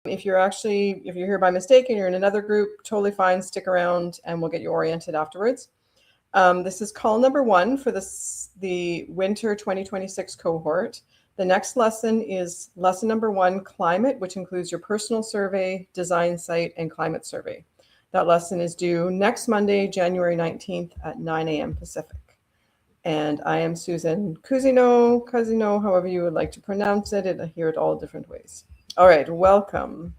If you're here by mistake and you're in another group, totally fine. Stick around and we'll get you oriented afterwards. This is call number 1 for the winter 2026 cohort. The next lesson is lesson number 1, climate, which includes your personal survey, design site, and climate survey. That lesson is due next Monday, January 19th at 9 a.m. Pacific. And I am Susan Cousineau, however you would like to pronounce it. I hear it all different ways. All right, welcome.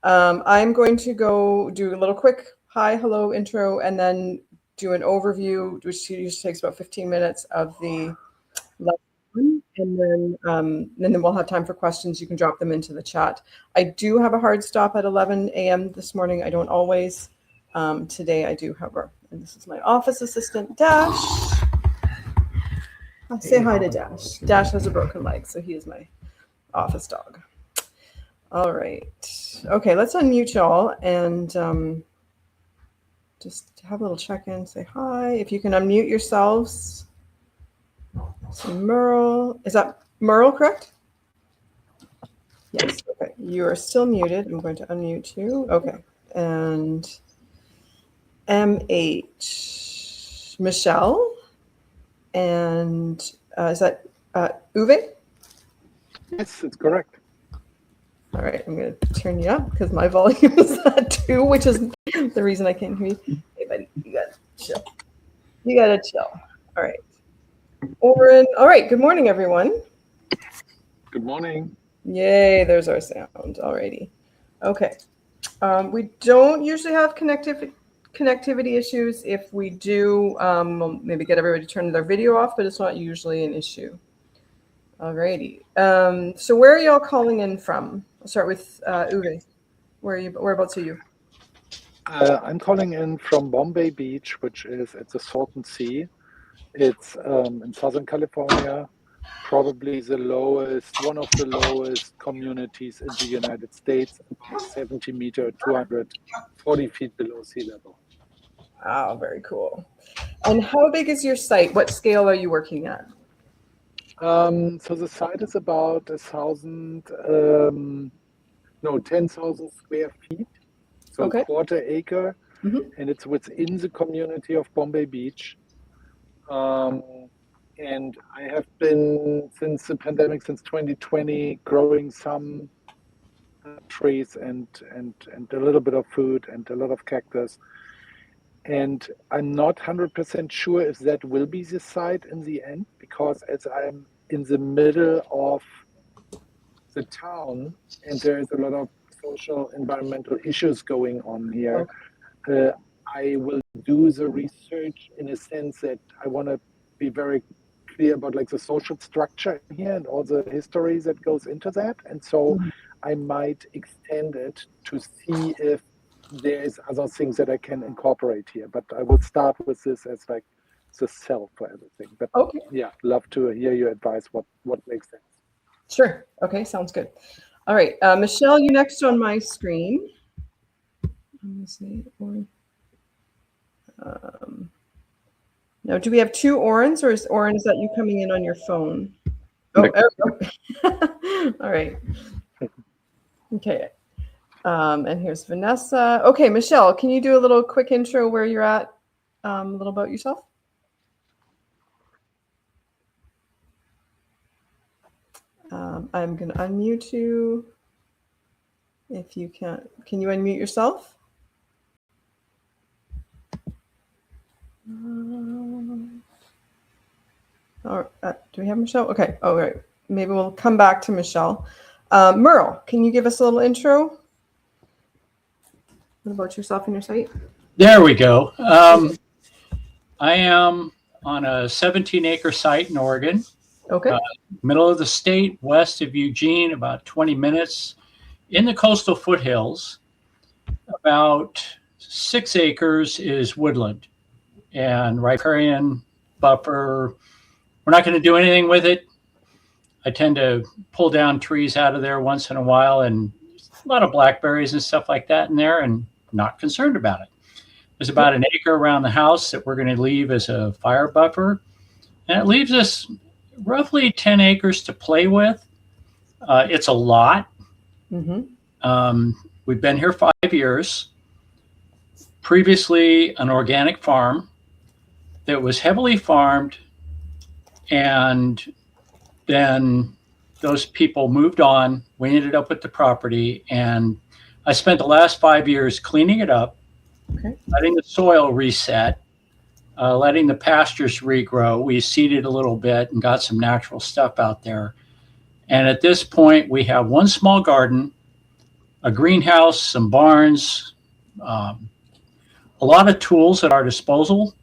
I'm going to go do a little quick hi, hello intro, and then do an overview, which usually takes about 15 minutes of the lesson. And then we'll have time for questions. You can drop them into the chat. I do have a hard stop at 11 a.m. this morning. I don't always. Today I do, however. And this is my office assistant, Dash. Say hi to Dash. Dash has a broken leg, so he is my office dog. All right. Okay, let's unmute y'all and just have a little check-in. Say hi. If you can unmute yourselves. So Merle. Is that Merle, correct? Yes. Okay. You are still muted. I'm going to unmute you. Okay. And MH. Michelle. And is that Uwe? Yes, it's correct. All right, I'm going to turn you up because my volume is at 2, which is the reason I can't hear you. Hey, buddy, you got to chill. You got to chill. All right. Oren. All right, good morning, everyone. Good morning. Yay, there's our sound. All righty. Okay. We don't usually have connectivity issues. If we do, we'll maybe get everybody to turn their video off, but it's not usually an issue. Alrighty. So where are y'all calling in from? I'll start with Uwe. Whereabouts are you? I'm calling in from Bombay Beach, which is at the Salton Sea. It's in Southern California, probably one of the lowest communities in the United States, 70 meters, 240 feet below sea level. Wow, very cool. And how big is your site? What scale are you working at? So the site is about 10,000 square feet, so Okay. a quarter acre, and it's within the community of Bombay Beach. And I have been, since the pandemic, since 2020, growing some trees and a little bit of food and a lot of cactus. And I'm not 100% sure if that will be the site in the end, because as I'm in the middle of the town and there is a lot of social environmental issues going on here, I will do the research in a sense that I want to be very clear about like the social structure here and all the history that goes into that. And so I might extend it to see if there's other things that I can incorporate here, but I will start with this as like the cell for everything. But yeah, love to hear your advice. What makes sense? Sure. Okay, sounds good. All right, Michelle, you next on my screen. Let me see. Now, do we have 2 Orens, or is that you coming in on your phone? Oh. All right. Okay. And here's Vanessa. Okay, Michelle, can you do a little quick intro where you're at, a little about yourself? I'm going to unmute you. If you can't, can you unmute yourself? Do we have Michelle? Okay. Oh, right. Maybe we'll come back to Michelle. Merle, can you give us a little intro? What about yourself and your site? There we go. I am on a 17-acre site in Oregon. Okay. Middle of the state, west of Eugene, about 20 minutes. In the coastal foothills, about 6 acres is woodland and riparian buffer. We're not going to do anything with it. I tend to pull down trees out of there once in a while, and a lot of blackberries and stuff like that in there, and not concerned about it. There's about an acre around the house that we're going to leave as a fire buffer, and it leaves us roughly 10 acres to play with. It's a lot. We've been here 5 years. Previously, an organic farm that was heavily farmed, and then those people moved on. We ended up with the property, and I spent the last 5 years cleaning it up, letting the soil reset, letting the pastures regrow. We seeded a little bit and got some natural stuff out there. And at this point, we have one small garden, a greenhouse, some barns, a lot of tools at our disposal.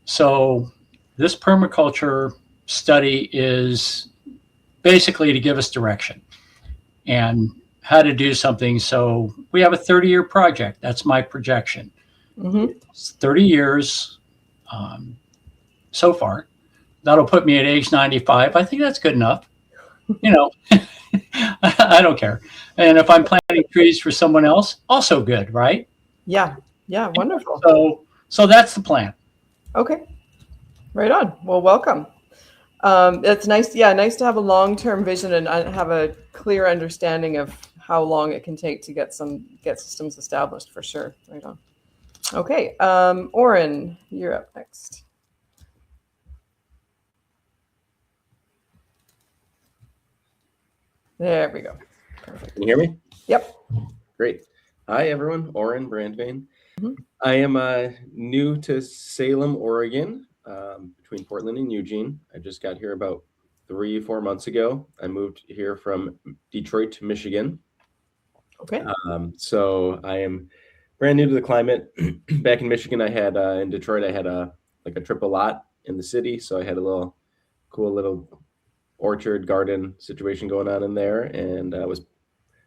So this permaculture study is basically to give us direction and how to do something. So we have a 30-year project. That's my projection. It's 30 years so far. That'll put me at age 95. I think that's good enough. I don't care. And if I'm planting trees for someone else, also good, right? Yeah. Wonderful. So that's the plan. Okay. Right on. Well, welcome. It's nice. Yeah. Nice to have a long-term vision and have a clear understanding of how long it can take to get systems established, for sure. Right on. Okay. Oren, you're up next. There we go. Perfect. Can you hear me? Yep. Great. Hi, everyone. Oren Brandvain. Mm-hmm. I am new to Salem, Oregon, between Portland and Eugene. I just got here about 3-4 months ago. I moved here from Detroit, Michigan. Okay. So I am brand new to the climate. Back in Michigan, in Detroit, I had a triple lot in the city. So I had a cool little orchard garden situation going on in there, and I was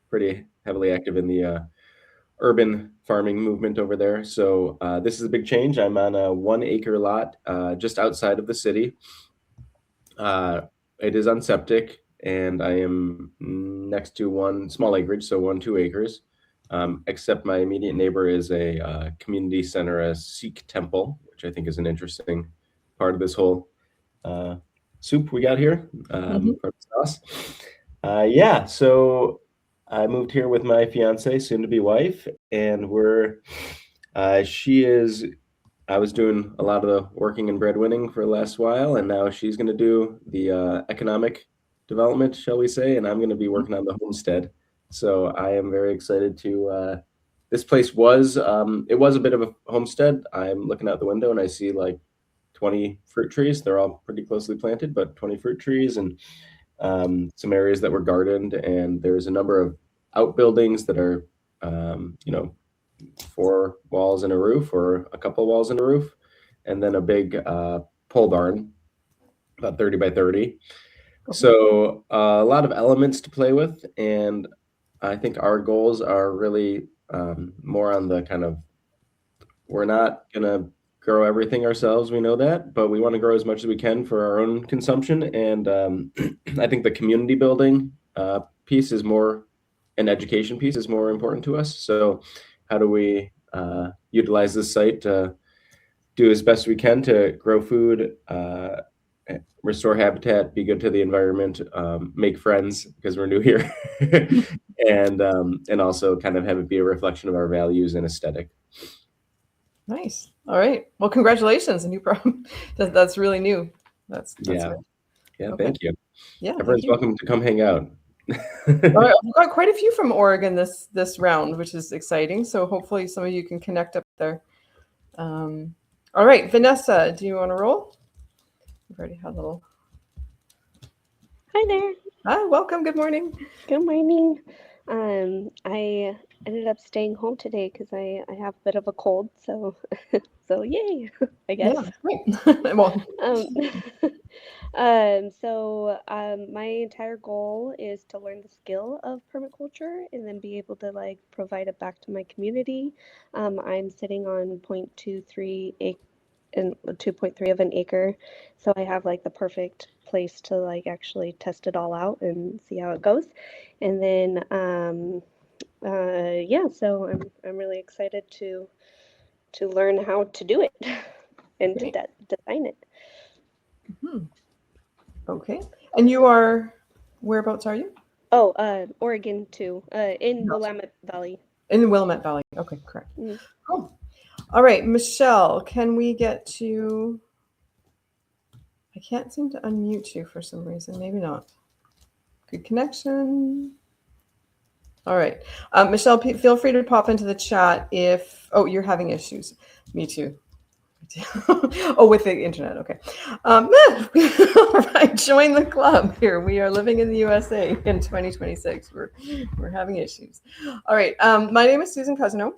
pretty heavily active in the urban farming movement over there. So this is a big change. I'm on a 1-acre lot just outside of the city. It is on septic, and I am next to one small acreage, so 2 acres. Except my immediate neighbor is a community center, a Sikh temple, which I think is an interesting part of this whole soup we got here, part of the sauce. So I moved here with my fiance, soon-to-be wife, and I was doing a lot of the working and breadwinning for the last while, and now she's going to do the economic development, shall we say, and I'm going to be working on the homestead. So I am very excited to, this place it was a bit of a homestead. I'm looking out the window and I see like 20 fruit trees. They're all pretty closely planted, but 20 fruit trees and some areas that were gardened. And there's a number of outbuildings that are, 4 walls and a roof, or a couple walls and a roof. And then a big pole barn, about 30 by 30. So a lot of elements to play with. And I think our goals are really more on the kind of, we're not going to grow everything ourselves, we know that, but we want to grow as much as we can for our own consumption. And I think the community building piece is more, an education piece is more important to us. So how do we utilize this site to do as best we can to grow food, restore habitat, be good to the environment, make friends because we're new here, and also kind of have it be a reflection of our values and aesthetic. Nice. All right. Well, congratulations, a new problem. That's really new. That's yeah. Great. Yeah. Okay. Thank you. Yeah. Everyone's welcome to come hang out. All right. We've got quite a few from Oregon this round, which is exciting. So hopefully some of you can connect up there. All right, Vanessa, do you want to roll? We've already had a little. Hi there. Hi, welcome. Good morning. Good morning. I ended up staying home today because I have a bit of a cold, so yay, I guess. Yeah, great. Well, my entire goal is to learn the skill of permaculture and then be able to provide it back to my community. I'm sitting on 0.23 and 2.3 of an acre, so I have the perfect place to actually test it all out and see how it goes. And then so I'm really excited to learn how to do it and to design it. Okay. And whereabouts are you? Oh, Oregon too, in No. Willamette Valley. In the Willamette Valley. Okay, correct. Mm. Cool. All right, Michelle, can we get to... I can't seem to unmute you for some reason. Maybe not. Good connection. All right. Michelle, feel free to pop into the chat if... Oh, you're having issues. Me too. Oh, with the internet. Okay. All right. Join the club here. We are living in the USA in 2026. We're having issues. All right. My name is Susan Cousineau.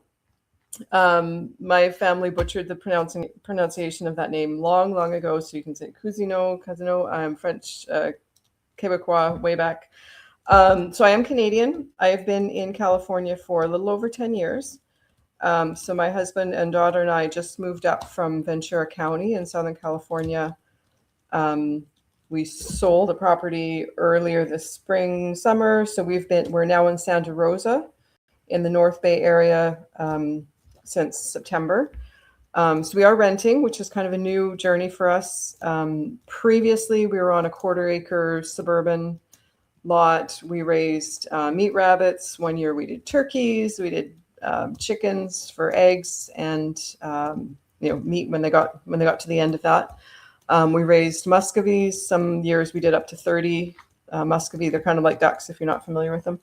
My family butchered the pronunciation of that name long ago, so you can say Cousineau. I'm French, Quebecois, way back. So I am Canadian. I have been in California for a little over 10 years. So my husband and daughter and I just moved up from Ventura County in Southern California. We sold a property earlier this spring, summer. So we're now in Santa Rosa in the North Bay area since September. So we are renting, which is kind of a new journey for us. Previously, we were on a 1/4 acre suburban lot. We raised meat rabbits. One year we did turkeys. We did chickens for eggs and meat when they got to the end of that. We raised muscovies. Some years we did up to 30 muscovy. They're kind of like ducks if you're not familiar with them.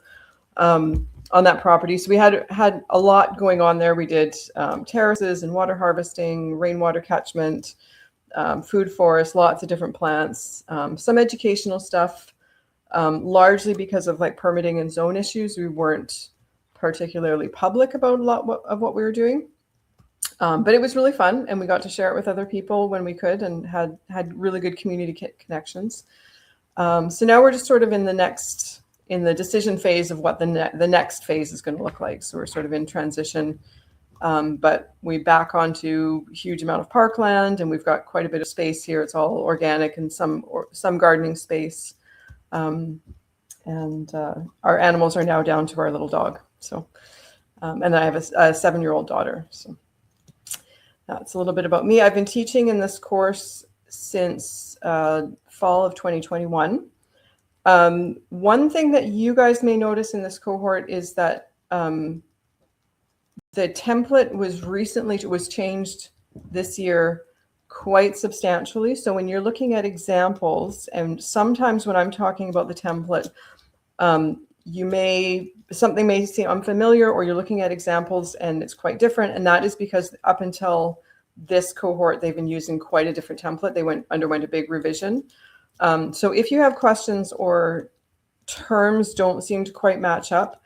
On that property. So we had a lot going on there. We did terraces and water harvesting, rainwater catchment, food forest, lots of different plants, some educational stuff. Largely because of like permitting and zone issues, we weren't particularly public about a lot of what we were doing. But it was really fun, and we got to share it with other people when we could, and had really good community connections. So now we're just sort of in the decision phase of what the next phase is going to look like. So we're sort of in transition, but we back onto a huge amount of parkland, and we've got quite a bit of space here. It's all organic and some gardening space. And our animals are now down to our little dog. So, and I have a 7-year-old daughter. So that's a little bit about me. I've been teaching in this course since fall of 2021. One thing that you guys may notice in this cohort is that the template was changed this year quite substantially. So when you're looking at examples, and sometimes when I'm talking about the template, something may seem unfamiliar, or you're looking at examples and it's quite different. And that is because up until this cohort, they've been using quite a different template. They underwent a big revision. So if you have questions or terms don't seem to quite match up,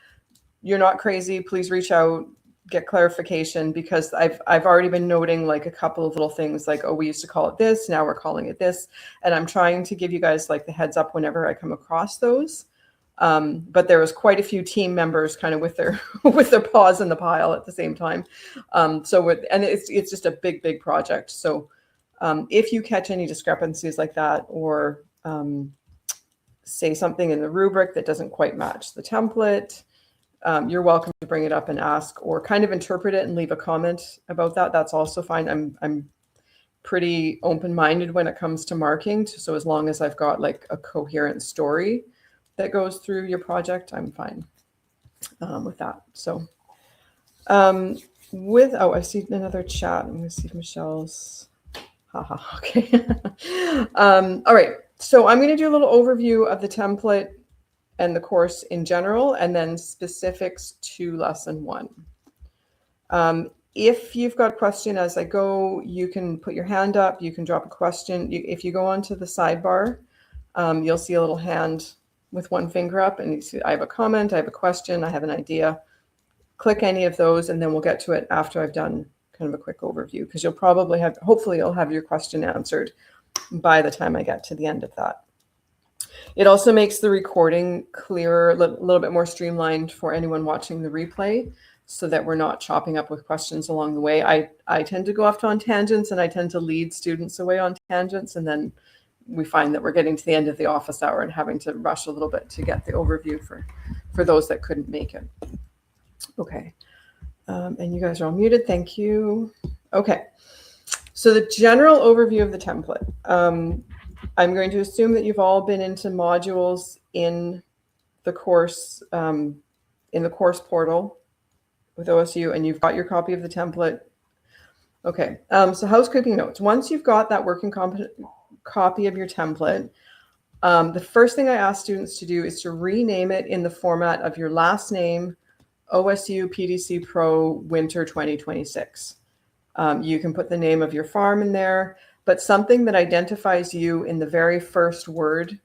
you're not crazy. Please reach out, get clarification, because I've already been noting like a couple of little things like, oh, we used to call it this, now we're calling it this. And I'm trying to give you guys like the heads up whenever I come across those. But there was quite a few team members kind of with their paws in the pile at the same time. And it's just a big project. So if you catch any discrepancies like that, or say something in the rubric that doesn't quite match the template, you're welcome to bring it up and ask, or kind of interpret it and leave a comment about that. That's also fine. I'm pretty open-minded when it comes to marking. So as long as I've got like a coherent story that goes through your project, I'm fine with that. So I see another chat. I'm going to see if Michelle's. Okay. All right. So I'm going to do a little overview of the template and the course in general, and then specifics to lesson 1. If you've got a question as I go, you can put your hand up, you can drop a question. If you go onto the sidebar, you'll see a little hand with one finger up, and you see I have a comment, I have a question, I have an idea. Click any of those, and then we'll get to it after I've done kind of a quick overview, because hopefully you'll have your question answered by the time I get to the end of that. It also makes the recording clearer, a little bit more streamlined for anyone watching the replay, so that we're not chopping up with questions along the way. I tend to go off on tangents, and I tend to lead students away on tangents, and then we find that we're getting to the end of the office hour and having to rush a little bit to get the overview for those that couldn't make it. Okay. And you guys are all muted. Thank you. Okay. So the general overview of the template. I'm going to assume that you've all been into modules in the course in the course portal with OSU, and you've got your copy of the template. Okay, so housekeeping notes. Once you've got that working copy of your template, the first thing I ask students to do is to rename it in the format of your last name, OSU PDC Pro Winter 2026. You can put the name of your farm in there, but something that identifies you in the very first word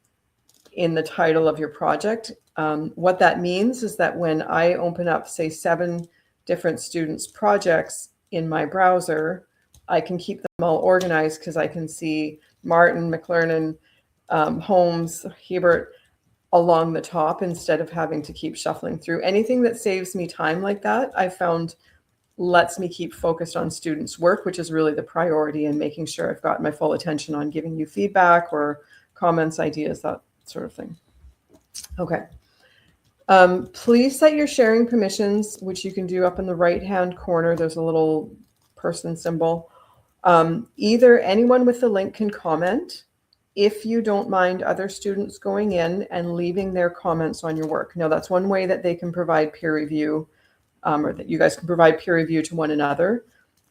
in the title of your project. What that means is that when I open up, say, 7 different students' projects in my browser, I can keep them all organized because I can see Martin, McLernan, Holmes, Hebert along the top instead of having to keep shuffling through. Anything that saves me time like that, I found lets me keep focused on students' work, which is really the priority, and making sure I've got my full attention on giving you feedback or comments, ideas, that sort of thing. Okay. Please set your sharing permissions, which you can do up in the right-hand corner. There's a little person symbol. Either anyone with the link can comment if you don't mind other students going in and leaving their comments on your work. Now, that's one way that they can provide peer review, or that you guys can provide peer review to one another,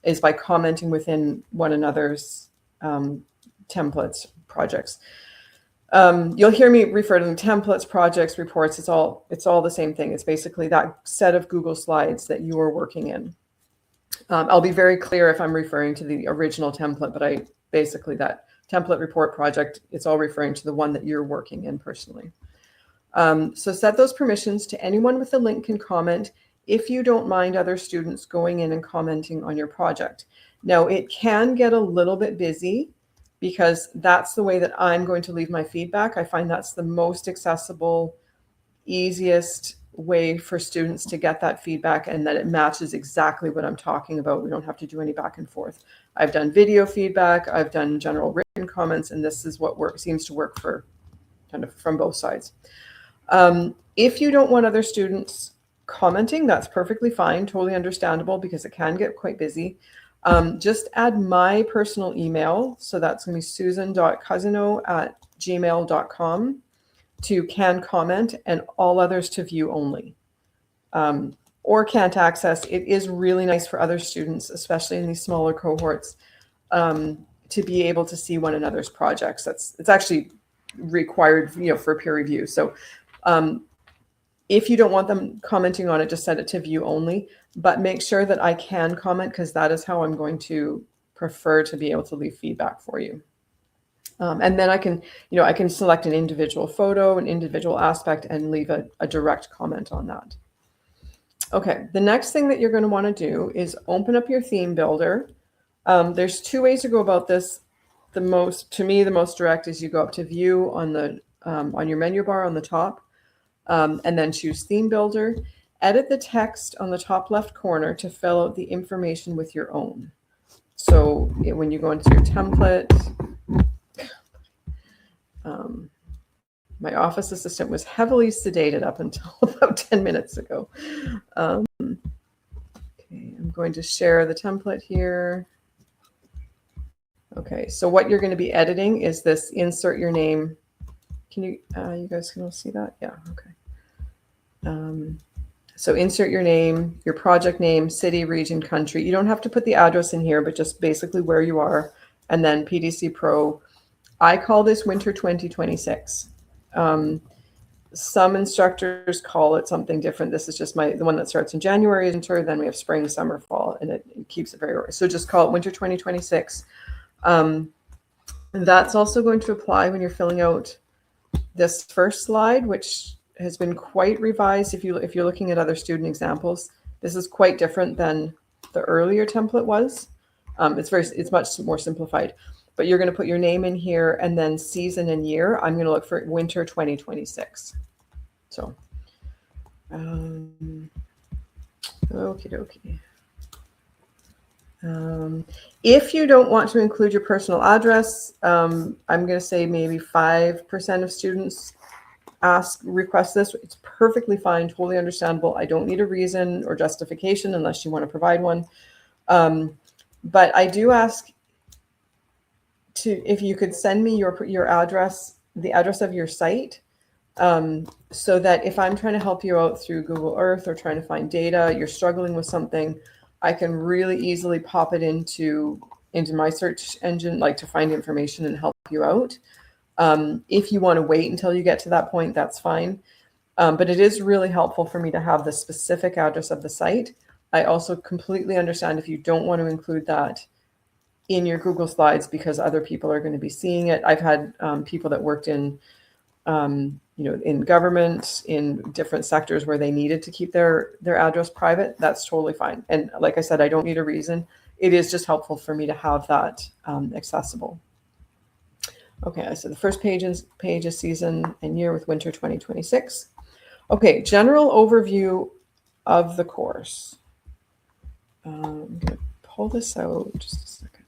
is by commenting within one another's templates, projects. You'll hear me refer to them templates, projects, reports. It's all the same thing. It's basically that set of Google Slides that you are working in. I'll be very clear if I'm referring to the original template, but basically that template, report, project, it's all referring to the one that you're working in personally. So set those permissions to anyone with the link can comment if you don't mind other students going in and commenting on your project. Now, it can get a little bit busy because that's the way that I'm going to leave my feedback. I find that's the most accessible, easiest way for students to get that feedback, and that it matches exactly what I'm talking about. We don't have to do any back and forth. I've done video feedback, I've done general written comments, and this is what seems to work for kind of from both sides. If you don't want other students commenting, that's perfectly fine, totally understandable, because it can get quite busy. Just add my personal email. So that's going to be susan.cousino@gmail.com to can comment, and all others to view only, or can't access. It is really nice for other students, especially in these smaller cohorts, to be able to see one another's projects. It's actually required, for peer review. So if you don't want them commenting on it, just set it to view only, but make sure that I can comment, because that is how I'm going to prefer to be able to leave feedback for you. And then I can select an individual photo, an individual aspect, and leave a direct comment on that. Okay, the next thing that you're going to want to do is open up your theme builder. There's 2 ways to go about this. The most direct is you go up to view on your menu bar on the top, and then choose theme builder. Edit the text on the top left corner to fill out the information with your own. So when you go into your template, my office assistant was heavily sedated up until about 10 minutes ago. Okay, I'm going to share the template here. Okay, so what you're going to be editing is this insert your name. Can you guys can all see that? Yeah, okay. So insert your name, your project name, city, region, country. You don't have to put the address in here, but just basically where you are, and then PDC Pro. I call this Winter 2026. Some instructors call it something different. This is just the one that starts in January is winter, then we have spring, summer, fall, and it keeps it very, so just call it Winter 2026. That's also going to apply when you're filling out this first slide, which has been quite revised. If you're looking at other student examples, this is quite different than the earlier template was. It's much more simplified. But you're going to put your name in here, and then season and year. I'm going to look for Winter 2026. So, okie dokie. If you don't want to include your personal address, I'm going to say maybe 5% of students request this. It's perfectly fine, totally understandable. I don't need a reason or justification unless you want to provide one. But I do ask if you could send me your address, the address of your site, so that if I'm trying to help you out through Google Earth or trying to find data, you're struggling with something, I can really easily pop it into my search engine, like to find information and help you out. If you want to wait until you get to that point, that's fine. But it is really helpful for me to have the specific address of the site. I also completely understand if you don't want to include that in your Google Slides because other people are going to be seeing it. I've had people that worked in, in government, in different sectors where they needed to keep their address private. That's totally fine. And like I said, I don't need a reason. It is just helpful for me to have that accessible. Okay, so the first page is season and year with winter 2026. Okay, general overview of the course. I'm going to pull this out just a second.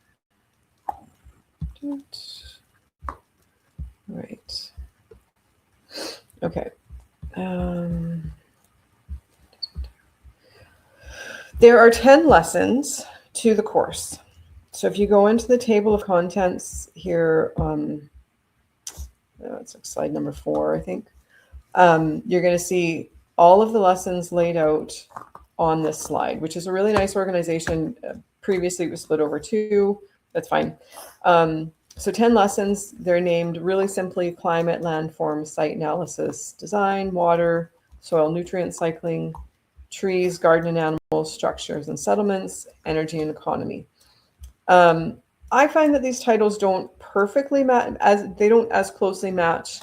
Right. Okay. There are 10 lessons to the course. So if you go into the table of contents here, it's like slide number 4, I think. You're going to see all of the lessons laid out on this slide, which is a really nice organization. Previously, it was split over 2. That's fine. So 10 lessons. They're named really simply climate, landform, site analysis, design, water, soil nutrient cycling, trees, garden and animals, structures and settlements, energy and economy. I find that these titles don't perfectly match, they don't as closely match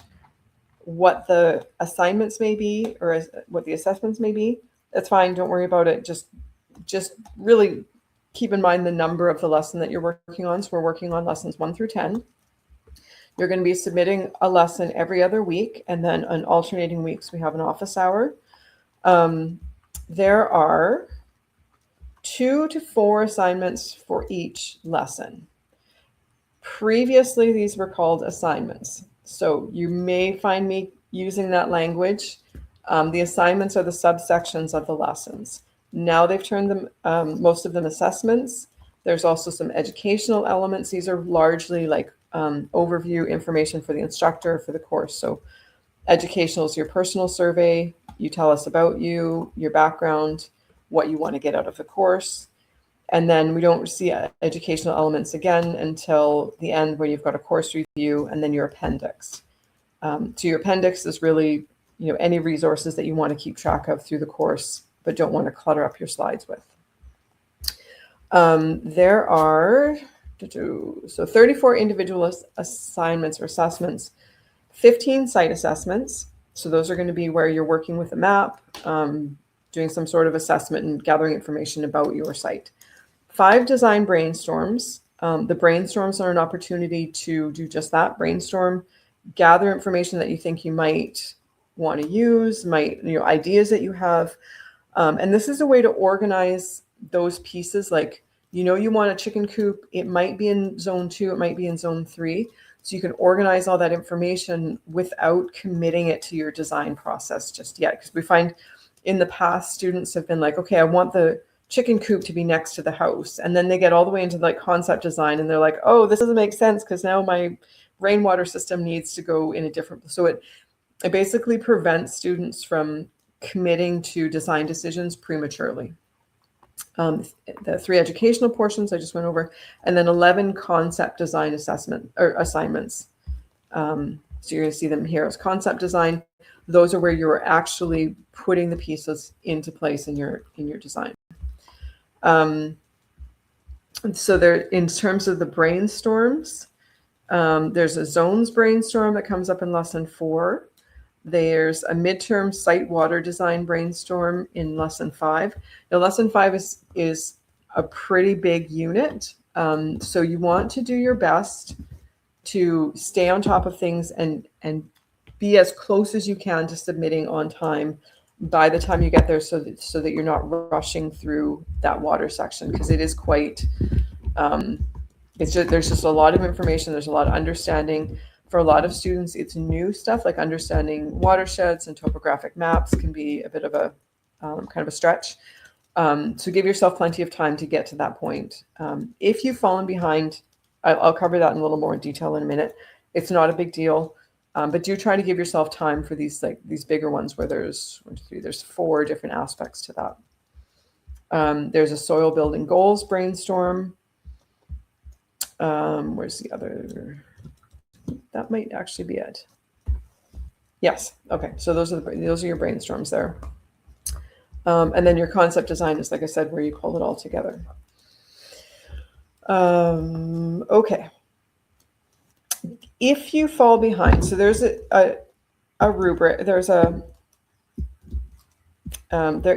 what the assignments may be or what the assessments may be. That's fine. Don't worry about it. Just really keep in mind the number of the lesson that you're working on. So we're working on lessons 1 through 10. You're going to be submitting a lesson every other week, and then on alternating weeks, we have an office hour. There are 2 to 4 assignments for each lesson. Previously, these were called assignments. So you may find me using that language. The assignments are the subsections of the lessons. Now they've turned them, most of them assessments. There's also some educational elements. These are largely like overview information for the instructor for the course. So educational is your personal survey. You tell us about you, your background, what you want to get out of the course. And then we don't see educational elements again until the end where you've got a course review and then your appendix. So your appendix is really, any resources that you want to keep track of through the course, but don't want to clutter up your slides with. There are 34 individual assignments or assessments, 15 site assessments. So those are going to be where you're working with a map, doing some sort of assessment and gathering information about your site. 5 design brainstorms. The brainstorms are an opportunity to do just that, brainstorm, gather information that you think you might want to use, ideas that you have. And this is a way to organize those pieces. Like, you want a chicken coop. It might be in zone 2. It might be in zone 3. So you can organize all that information without committing it to your design process just yet. Because we find in the past, students have been like, okay, I want the chicken coop to be next to the house. And then they get all the way into like concept design and they're like, oh, this doesn't make sense because now my rainwater system needs to go in a different. So it basically prevents students from committing to design decisions prematurely. The 3 educational portions I just went over, and then 11 concept design assessment or assignments. So you're going to see them here as concept design. Those are where you're actually putting the pieces into place in your design. So there, in terms of the brainstorms, there's a zones brainstorm that comes up in lesson 4. There's a midterm site water design brainstorm in lesson 5. Now, lesson 5 is a pretty big unit. So you want to do your best to stay on top of things and be as close as you can to submitting on time by the time you get there, so that you're not rushing through that water section, because it is quite, there's just a lot of information. There's a lot of understanding. For a lot of students, it's new stuff, like understanding watersheds and topographic maps can be a bit of a kind of a stretch. So give yourself plenty of time to get to that point. If you've fallen behind, I'll cover that in a little more detail in a minute. It's not a big deal. But do try to give yourself time for these bigger ones where there's 1, 2, 3, there's 4 different aspects to that. There's a soil building goals brainstorm. Where's the other? That might actually be it. Yes. Okay. So those are your brainstorms there. And then your concept design is, like I said, where you pull it all together. Okay. If you fall behind, so there's a rubric. There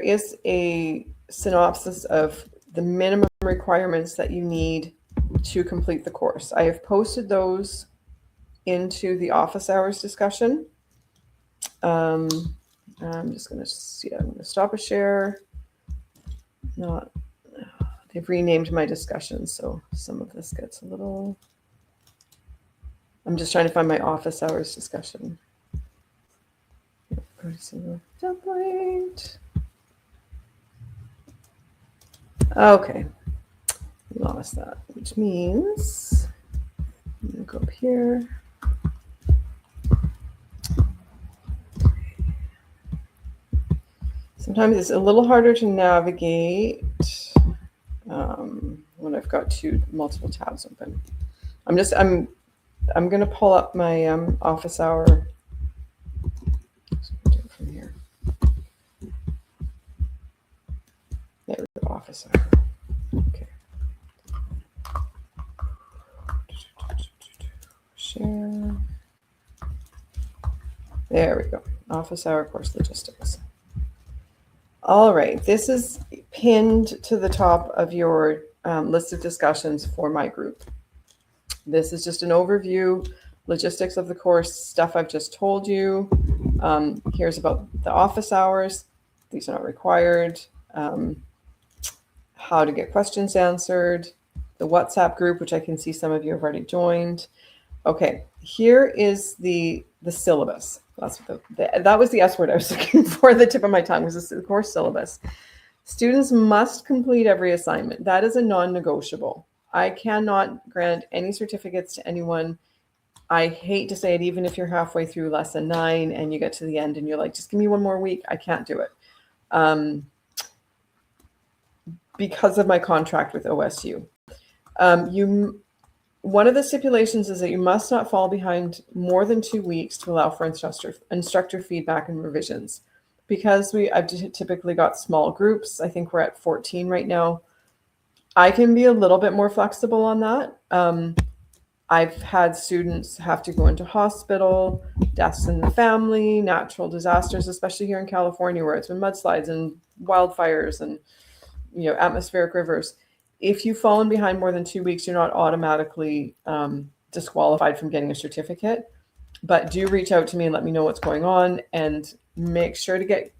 is a synopsis of the minimum requirements that you need to complete the course. I have posted those into the office hours discussion. I'm just going to see. I'm going to stop a share. They've renamed my discussion, so some of this gets a little. I'm just trying to find my office hours discussion. Template. Okay, we lost that, which means I'm going to go up here. Sometimes it's a little harder to navigate when I've got multiple tabs open. I'm going to pull up my office hour. Do it from here. There we go, office hour. Okay. Share. There we go. Office hour course logistics. All right, this is pinned to the top of your list of discussions for my group. This is just an overview, logistics of the course, stuff I've just told you. Here's about the office hours. These are not required. How to get questions answered. The WhatsApp group, which I can see some of you have already joined. Okay, here is the syllabus. That's what that was the S word I was looking for. The tip of my tongue was the course syllabus. Students must complete every assignment. That is a non-negotiable. I cannot grant any certificates to anyone. I hate to say it, even if you're halfway through lesson 9 and you get to the end and you're like, just give me one more week. I can't do it because of my contract with OSU. One of the stipulations is that you must not fall behind more than 2 weeks to allow for instructor feedback and revisions. Because I've typically got small groups, I think we're at 14 right now, I can be a little bit more flexible on that. I've had students have to go into hospital, deaths in the family, natural disasters, especially here in California where it's been mudslides and wildfires and atmospheric rivers. If you've fallen behind more than 2 weeks, you're not automatically disqualified from getting a certificate. But do reach out to me and let me know what's going on, and make sure to get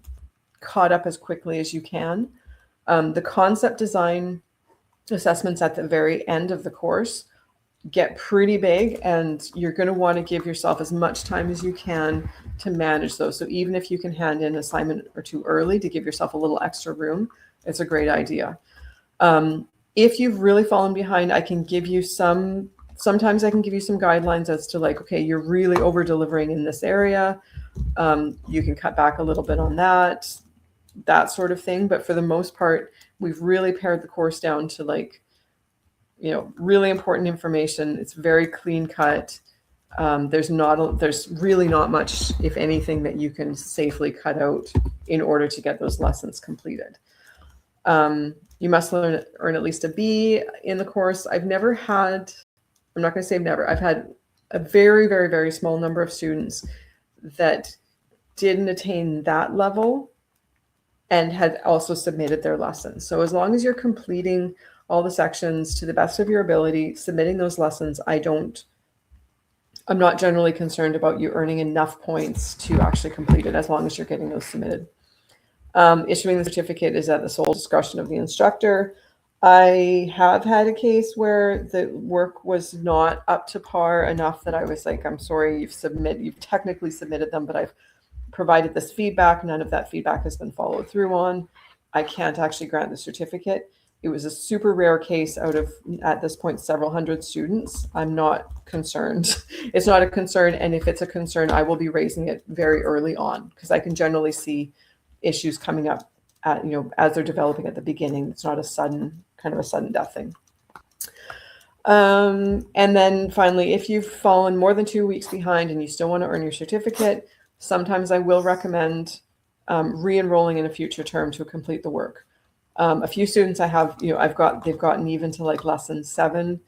caught up as quickly as you can. The concept design assessments at the very end of the course get pretty big, and you're going to want to give yourself as much time as you can to manage those. So even if you can hand in an assignment or 2 early to give yourself a little extra room, it's a great idea. If you've really fallen behind, sometimes I can give you some guidelines as to like, okay, you're really over delivering in this area. You can cut back a little bit on that sort of thing. But for the most part, we've really pared the course down to really important information. It's very clean cut. There's really not much, if anything, that you can safely cut out in order to get those lessons completed. You must earn at least a B in the course. I'm not going to say never. I've had a very, very, very small number of students that didn't attain that level and had also submitted their lessons. So as long as you're completing all the sections to the best of your ability, submitting those lessons, I'm not generally concerned about you earning enough points to actually complete it as long as you're getting those submitted. Issuing the certificate is at the sole discretion of the instructor. I have had a case where the work was not up to par enough that I was like, I'm sorry, you've technically submitted them, but I've provided this feedback. None of that feedback has been followed through on. I can't actually grant the certificate. it was a super rare case out of, at this point, several hundred students. I'm not concerned. It's not a concern. And if it's a concern, I will be raising it very early on, because I can generally see issues coming up at, as they're developing at the beginning. It's not a sudden death thing. And then finally, if you've fallen more than 2 weeks behind and you still want to earn your certificate, sometimes I will recommend re-enrolling in a future term to complete the work. A few students I have, they've gotten even to like lesson 7.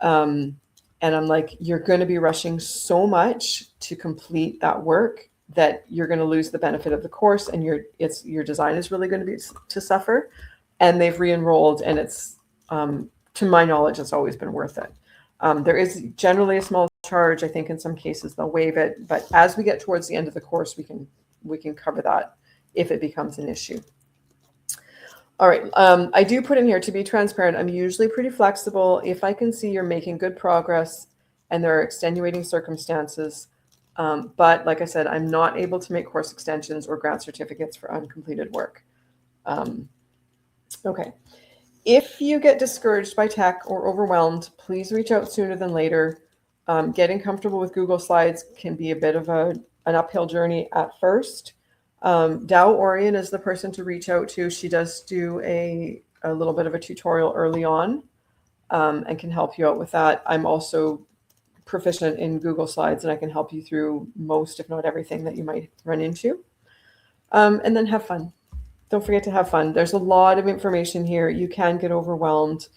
And I'm like, you're going to be rushing so much to complete that work that you're going to lose the benefit of the course, and your design is really going to suffer. And they've re-enrolled, and it's, to my knowledge, it's always been worth it. There is generally a small charge. I think in some cases they'll waive it, but as we get towards the end of the course, we can cover that if it becomes an issue. All right. I do put in here, to be transparent, I'm usually pretty flexible if I can see you're making good progress and there are extenuating circumstances. But like I said, I'm not able to make course extensions or grant certificates for uncompleted work. Okay. If you get discouraged by tech or overwhelmed, please reach out sooner than later. Getting comfortable with Google Slides can be a bit of an uphill journey at first. Dow Orion is the person to reach out to. She does do a little bit of a tutorial early on and can help you out with that. I'm also proficient in Google Slides, and I can help you through most, if not everything, that you might run into. And then have fun. Don't forget to have fun. There's a lot of information here. You can get overwhelmed,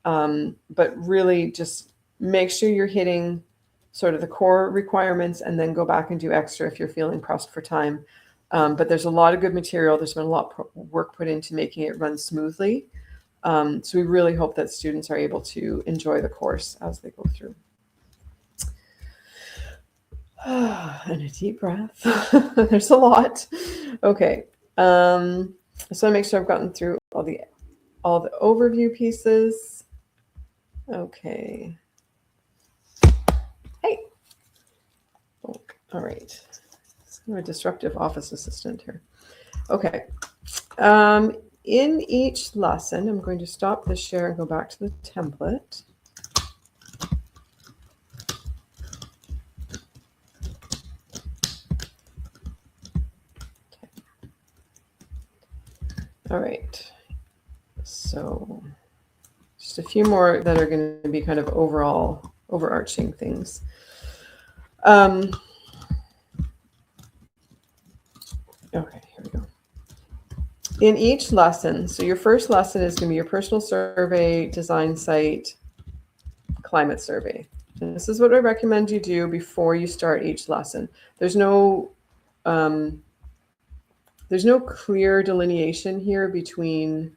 but really just make sure you're hitting sort of the core requirements, and then go back and do extra if you're feeling pressed for time. But there's a lot of good material. There's been a lot of work put into making it run smoothly. So we really hope that students are able to enjoy the course as they go through. And a deep breath. There's a lot. Okay. So I make sure I've gotten through all the overview pieces. Okay. Hey. Oh, all right. I'm a disruptive office assistant here. Okay. In each lesson, I'm going to stop this share and go back to the template. Okay. All right. So just a few more that are going to be kind of overarching things. Okay, here we go. In each lesson, so your first lesson is going to be your personal survey, design site, climate survey. And this is what I recommend you do before you start each lesson. There's no clear delineation here between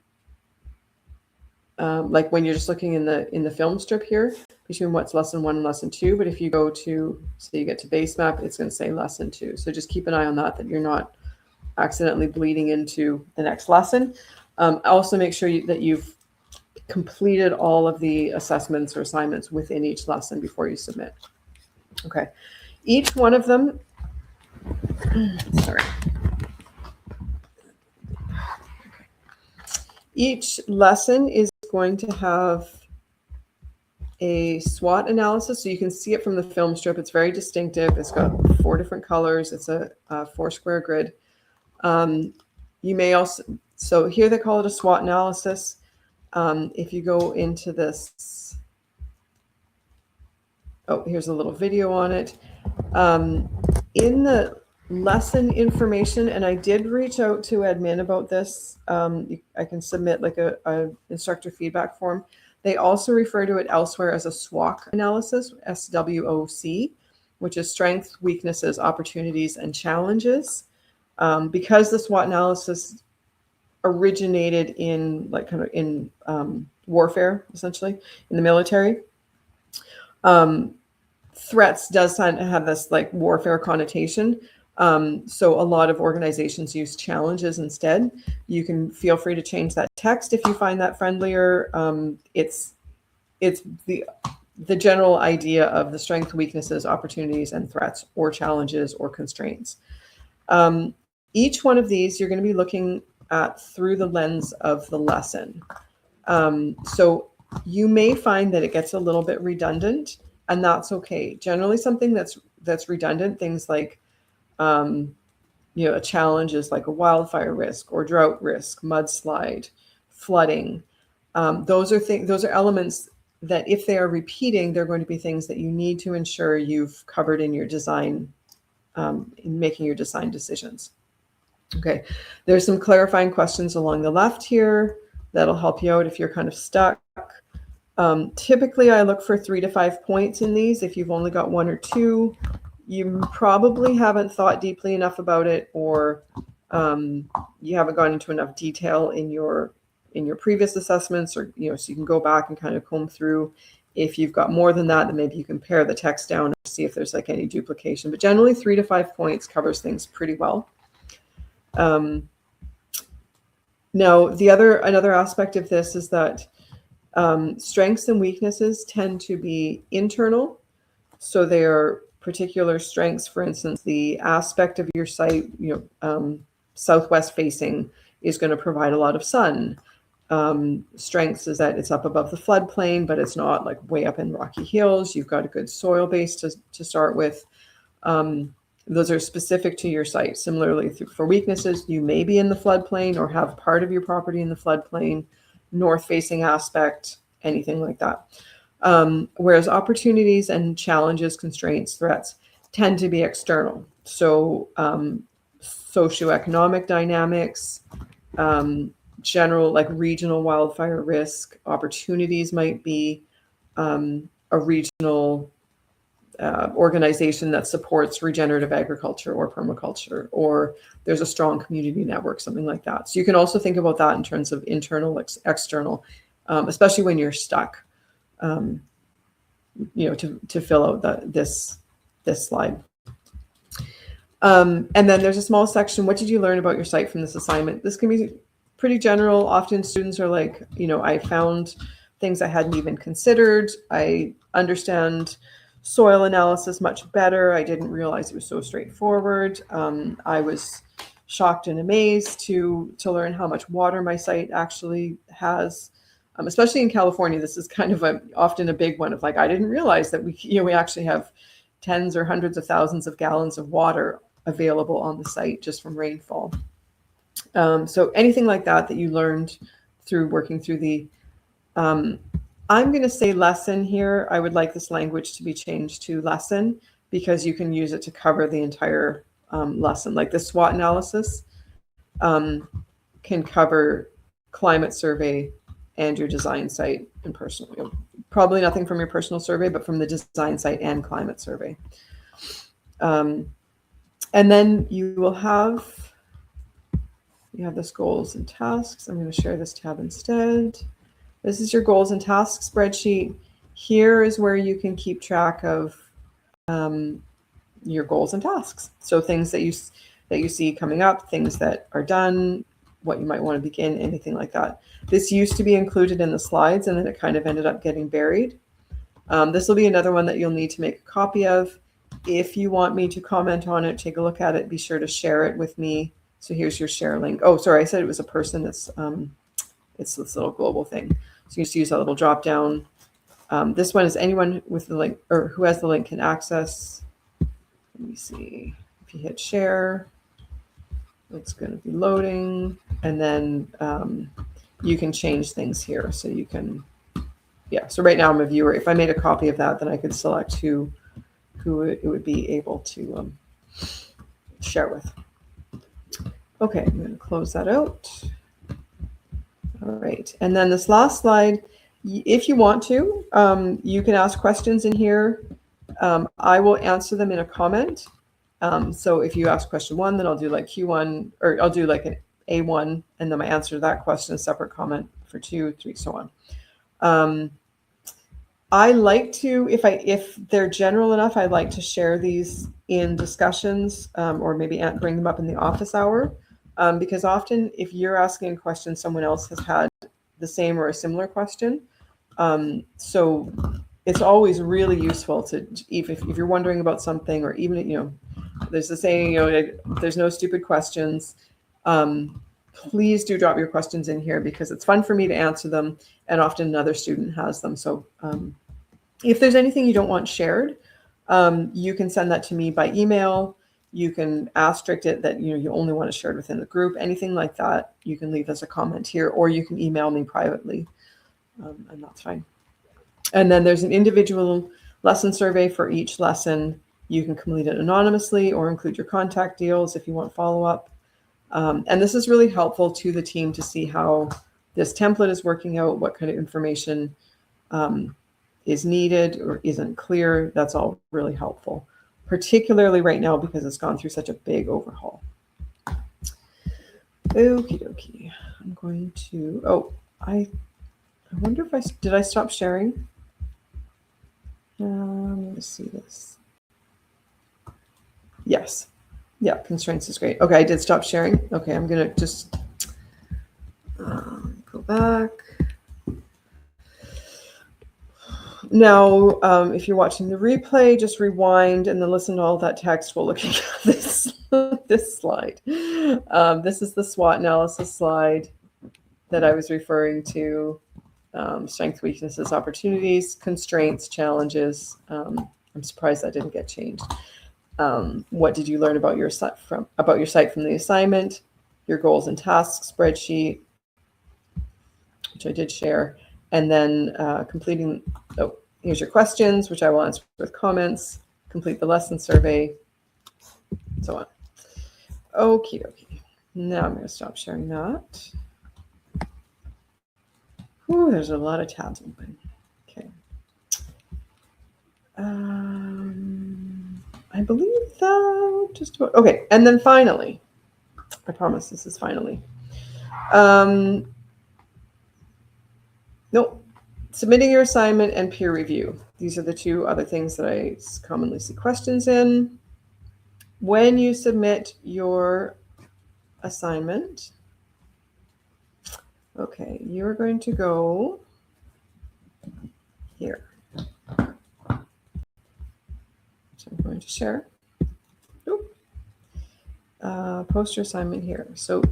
like when you're just looking in the film strip here, between what's lesson 1 and lesson 2. But if you go to, so you get to base map, it's going to say lesson 2. So just keep an eye on that you're not accidentally bleeding into the next lesson. Also make sure that you've completed all of the assessments or assignments within each lesson before you submit. Okay. Each one of them, sorry. Each lesson is going to have a SWOT analysis. So you can see it from the film strip. It's very distinctive. It's got 4 different colors. It's a 4-square grid. You may also, so here they call it a SWOT analysis. If you go into this, oh, here's a little video on it. In the lesson information, and I did reach out to admin about this. I can submit like a instructor feedback form. They also refer to it elsewhere as a SWOC analysis, SWOC, which is strengths, weaknesses, opportunities, and challenges. Because the SWOT analysis originated in like kind of in warfare, essentially in the military. Threats does have this like warfare connotation. So a lot of organizations use challenges instead. You can feel free to change that text if you find that friendlier. It's the general idea of the strengths, weaknesses, opportunities, and threats, or challenges or constraints. Each one of these you're going to be looking at through the lens of the lesson. So you may find that it gets a little bit redundant, and that's okay. Generally, something that's redundant, things like, a challenge is like a wildfire risk or drought risk, mudslide, flooding. Those are elements that if they are repeating, they're going to be things that you need to ensure you've covered in your design, in making your design decisions. Okay, there's some clarifying questions along the left here that'll help you out if you're kind of stuck. Typically, I look for 3 to 5 points in these. If you've only got 1 or 2, you probably haven't thought deeply enough about it, or you haven't gone into enough detail in your previous assessments, or so you can go back and kind of comb through. If you've got more than that, then maybe you can pare the text down and see if there's like any duplication. But generally, 3 to 5 points covers things pretty well. Now, another aspect of this is that strengths and weaknesses tend to be internal. So they are particular strengths. For instance, the aspect of your site, southwest facing, is going to provide a lot of sun. Strengths is that it's up above the floodplain, but it's not like way up in rocky hills. You've got a good soil base to start with. Those are specific to your site. Similarly, for weaknesses, you may be in the floodplain or have part of your property in the floodplain, north-facing aspect, anything like that. Whereas opportunities and challenges, constraints, threats tend to be external. So socioeconomic dynamics, general like regional wildfire risk, opportunities might be a regional organization that supports regenerative agriculture or permaculture, or there's a strong community network, something like that. So you can also think about that in terms of internal, external, especially when you're stuck, to fill out this slide. And then there's a small section, what did you learn about your site from this assignment? This can be pretty general. Often students are like, I found things I hadn't even considered. I understand soil analysis much better. I didn't realize it was so straightforward. I was shocked and amazed to learn how much water my site actually has. Especially in California, this is kind of often a big one of like, I didn't realize that we actually have tens or hundreds of thousands of gallons of water available on the site just from rainfall. So anything like that you learned through working through the I'm going to say lesson here. I would like this language to be changed to lesson, because you can use it to cover the entire lesson. Like the SWOT analysis can cover climate survey and your design site and personal. Probably nothing from your personal survey, but from the design site and climate survey. And then you have this goals and tasks. I'm going to share this tab instead. This is your goals and tasks spreadsheet. Here is where you can keep track of your goals and tasks. So things that you see coming up, things that are done, what you might want to begin, anything like that. This used to be included in the slides, and then it kind of ended up getting buried. This will be another one that you'll need to make a copy of. If you want me to comment on it, take a look at it, be sure to share it with me. So here's your share link. Oh, sorry, I said it was a person. It's this little global thing. So you just use that little drop down. This one is anyone with the link or who has the link can access. Let me see. If you hit share, it's going to be loading, and then you can change things here. So you can, so right now I'm a viewer. If I made a copy of that, then I could select who it would be able to share with. Okay, I'm going to close that out. All right, and then this last slide, if you want to, you can ask questions in here. I will answer them in a comment. So if you ask question 1, then I'll do like Q1, or I'll do like an A1, and then I answer that question, a separate comment for 2, 3, so on. I like to, if they're general enough, I like to share these in discussions, or maybe bring them up in the office hour. Because often if you're asking a question, someone else has had the same or a similar question. So it's always really useful to, if you're wondering about something, or even, there's the saying, there's no stupid questions. please do drop your questions in here because it's fun for me to answer them, and often another student has them. So if there's anything you don't want shared, you can send that to me by email. You can asterisk it that you only want to share it within the group. Anything like that, you can leave as a comment here, or you can email me privately, and that's fine. And then there's an individual lesson survey for each lesson. You can complete it anonymously or include your contact deals if you want follow-up. And this is really helpful to the team to see how this template is working out, what kind of information is needed or isn't clear. That's all really helpful, particularly right now because it's gone through such a big overhaul. Okie dokie. I'm going to, I wonder if did I stop sharing? Let me see this. Yes. Yeah, constraints is great. Okay, I did stop sharing. Okay, I'm going to just go back. Now, if you're watching the replay, just rewind and then listen to all that text while looking at this slide. This is the SWOT analysis slide that I was referring to. Strengths, weaknesses, opportunities, constraints, challenges. I'm surprised that didn't get changed. What did you learn about your site from the assignment? Your goals and tasks spreadsheet, which I did share, and then completing. Here's your questions, which I will answer with comments. Complete the lesson survey, and so on. Okie dokie. Now I'm going to stop sharing that. Ooh, there's a lot of tabs open. Okay. I believe that just about, okay. And then finally, I promise this is finally. Nope. Submitting your assignment and peer review. These are the two other things that I commonly see questions in. When you submit your assignment, okay, you're going to go here. So I'm going to share. Post your assignment here. So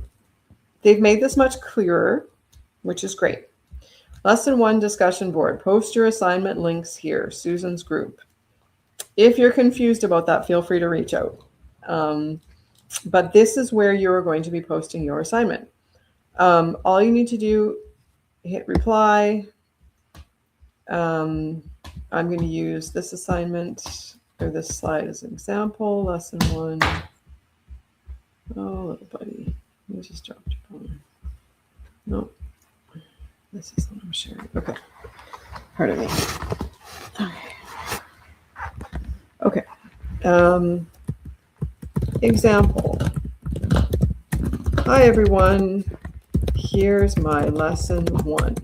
they've made this much clearer, which is great. Lesson 1 discussion board. Post your assignment links here. Susan's group. If you're confused about that, feel free to reach out. But this is where you're going to be posting your assignment. All you need to do, hit reply. I'm going to use this assignment or this slide as an example. Lesson 1. Oh, little buddy. You just dropped your phone. Nope. This is what I'm sharing. Okay. Pardon me. Okay. Example. Hi, everyone. Here's my lesson 1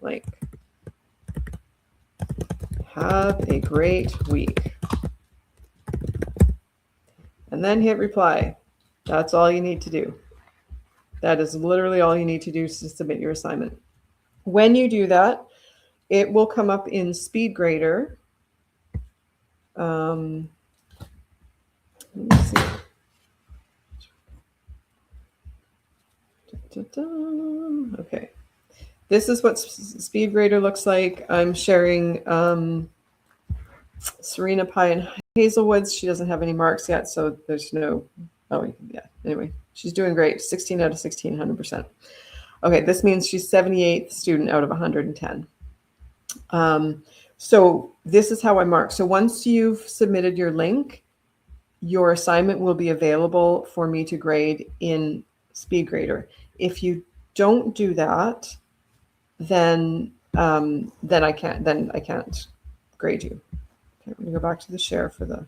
link. Have a great week. And then hit reply. That's all you need to do. That is literally all you need to do to submit your assignment. When you do that, it will come up in SpeedGrader. Let me see. Okay. This is what SpeedGrader looks like. I'm sharing Serena Pie and Hazelwood's. She doesn't have any marks yet, so there's no, oh yeah, anyway, she's doing great. 16 out of 16, 100%. Okay, this means she's 78th student out of 110. So this is how I mark. So once you've submitted your link, your assignment will be available for me to grade in SpeedGrader. If you don't do that, then I can't grade you. Okay, I'm gonna go back to the share for the.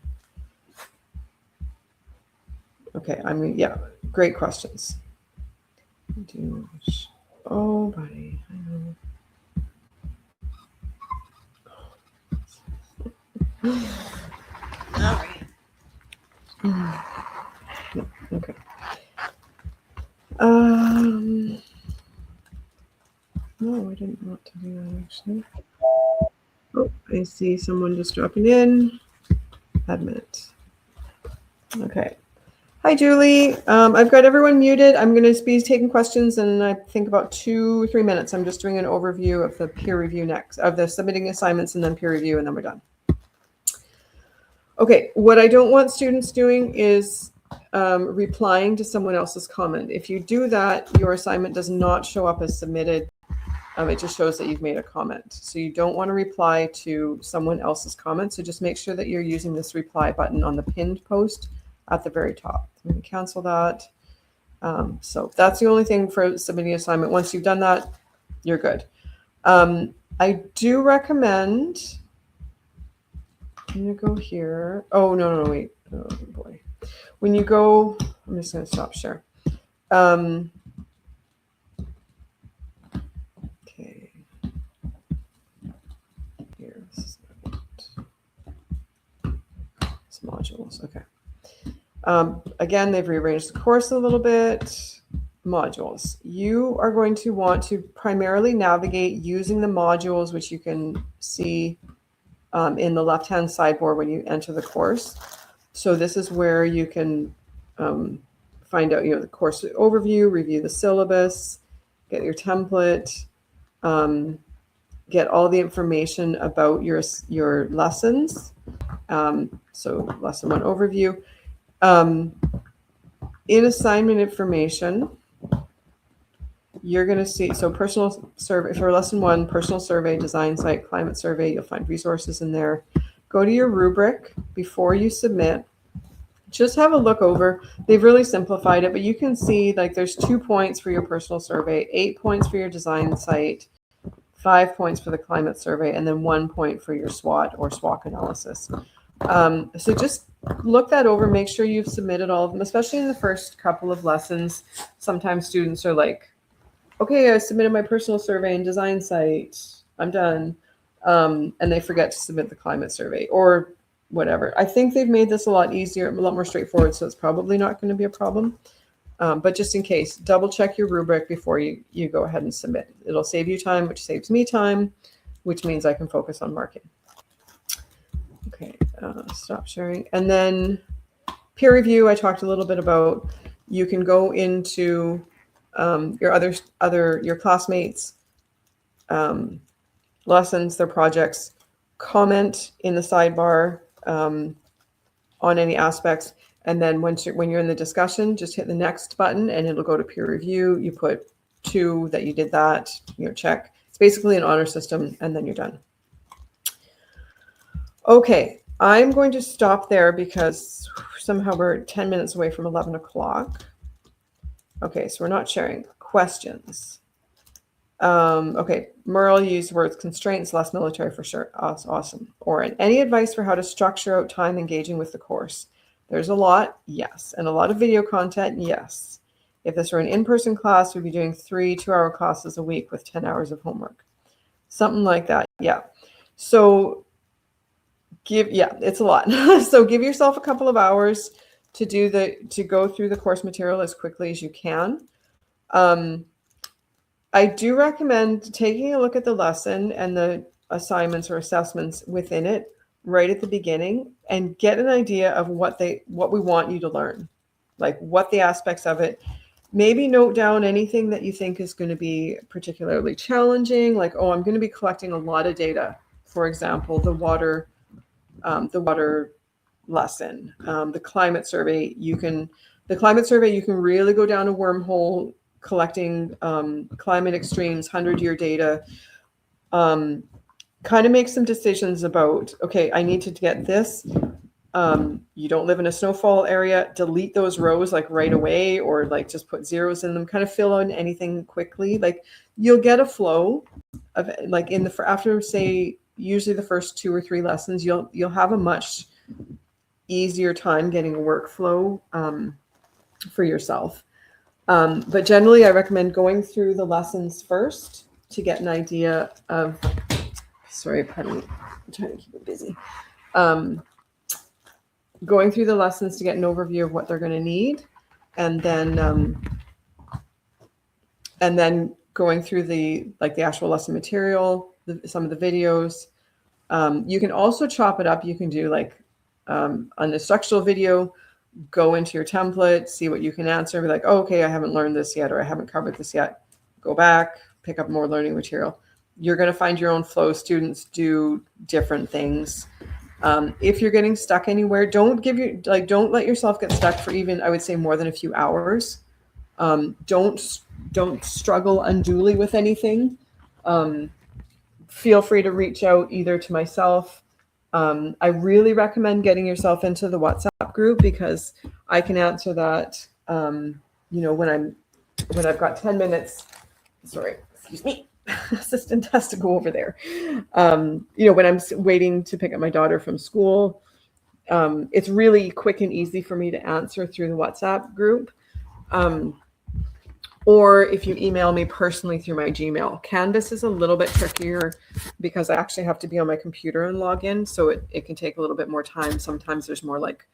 Okay, I mean, yeah, great questions. Oh, buddy, I know. All right. No, okay. No, I didn't want to do that actually. Oh, I see someone just dropping in. Admit. Okay. Hi, Julie. I've got everyone muted. I'm going to be taking questions in, I think, about 2 or 3 minutes. I'm just doing an overview of the peer review next, of the submitting assignments and then peer review, and then we're done. Okay, what I don't want students doing is replying to someone else's comment. If you do that, your assignment does not show up as submitted. It just shows that you've made a comment. So you don't want to reply to someone else's comment. So just make sure that you're using this reply button on the pinned post at the very top. I'm going to cancel that. So that's the only thing for submitting assignment. Once you've done that, you're good. I do recommend, I'm going to go here. Oh, no, wait. Oh, boy. When you go, I'm just going to stop share. Okay. Here. It's modules. Okay. Again, they've rearranged the course a little bit. Modules. You are going to want to primarily navigate using the modules, which you can see in the left-hand sidebar when you enter the course. So this is where you can find out, the course overview, review the syllabus, get your template, get all the information about your lessons. So lesson 1 overview. In assignment information, you're going to see, so personal survey for lesson 1, personal survey, design site, climate survey. You'll find resources in there. Go to your rubric before you submit. Just have a look over. They've really simplified it, but you can see like there's 2 points for your personal survey, 8 points for your design site, 5 points for the climate survey, and then 1 point for your SWOT or SWOT analysis. So just look that over, make sure you've submitted all of them, especially in the first couple of lessons. Sometimes students are like, okay, I submitted my personal survey and design site, I'm done. And they forget to submit the climate survey or whatever. I think they've made this a lot easier, a lot more straightforward, so it's probably not going to be a problem. But just in case, double check your rubric before you go ahead and submit. It'll save you time, which saves me time, which means I can focus on marking. Okay, stop sharing. And then peer review, I talked a little bit about. You can go into your classmates' lessons, their projects, comment in the sidebar on any aspects. And then when you're in the discussion, just hit the next button and it'll go to peer review. You put 2 that you did that, check. It's basically an honor system, and then you're done. Okay, I'm going to stop there because somehow we're 10 minutes away from 11 o'clock. Okay, so we're not sharing. Questions. Okay, Merle used words constraints, less military for sure. Awesome. Oren, any advice for how to structure out time engaging with the course? There's a lot, yes. And a lot of video content, yes. If this were an in-person class, we'd be doing 3 2-hour classes a week with 10 hours of homework. Something like that, yeah. So it's a lot. So give yourself a couple of hours to go through the course material as quickly as you can. I do recommend taking a look at the lesson and the assignments or assessments within it right at the beginning and get an idea of what we want you to learn, like what the aspects of it. Maybe note down anything that you think is going to be particularly challenging, like, oh, I'm going to be collecting a lot of data. For example, the water lesson, the climate survey. You can really go down a wormhole collecting climate extremes, 100-year data. Kind of make some decisions about, okay, I need to get this. You don't live in a snowfall area, delete those rows like right away, or like just put zeros in them, kind of fill in anything quickly. Like you'll get a flow of like after say usually the first 2 or 3 lessons, you'll have a much easier time getting a workflow for yourself. But generally I recommend going through the lessons first to get an idea of, sorry, pardon me, I'm trying to keep it busy. Going through the lessons to get an overview of what they're going to need, and then going through the actual lesson material, some of the videos. You can also chop it up. You can do like an instructional video, go into your template, see what you can answer, be like, oh, okay, I haven't learned this yet, or I haven't covered this yet. Go back, pick up more learning material. You're going to find your own flow. Students do different things. If you're getting stuck anywhere, don't let yourself get stuck for even, I would say, more than a few hours. Don't struggle unduly with anything. Feel free to reach out either to myself. I really recommend getting yourself into the WhatsApp group, because I can answer that, when I've got 10 minutes, sorry, excuse me, assistant has to go over there. When I'm waiting to pick up my daughter from school, it's really quick and easy for me to answer through the WhatsApp group. Or if you email me personally through my Gmail. Canvas is a little bit trickier because I actually have to be on my computer and log in. So it can take a little bit more time. Sometimes there's more like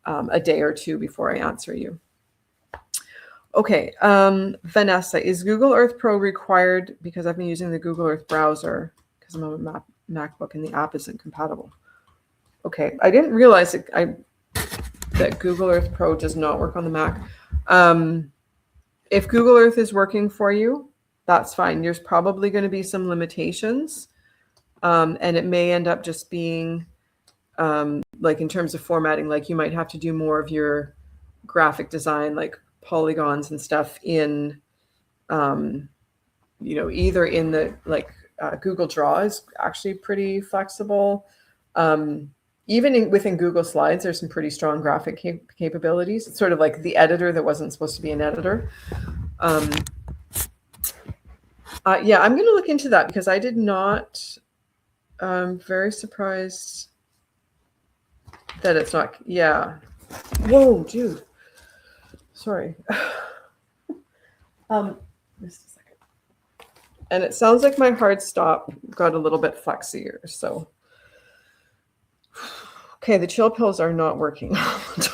a day or two before I answer you. Okay, Vanessa, is Google Earth Pro required? Because I've been using the Google Earth browser because I'm on a MacBook and the app isn't compatible. Okay, I didn't realize that Google Earth Pro does not work on the Mac. If Google Earth is working for you, that's fine. There's probably going to be some limitations, and it may end up just being like in terms of formatting, like you might have to do more of your graphic design, like polygons and stuff in, either in the Google Draw is actually pretty flexible. Even within Google Slides, there's some pretty strong graphic capabilities. It's sort of like the editor that wasn't supposed to be an editor. Yeah, I'm going to look into that because I did not. I'm very surprised that it's not. Yeah. Whoa, dude. Sorry. Just a second. And it sounds like my hard stop got a little bit flexier. So. Okay, the chill pills are not working on the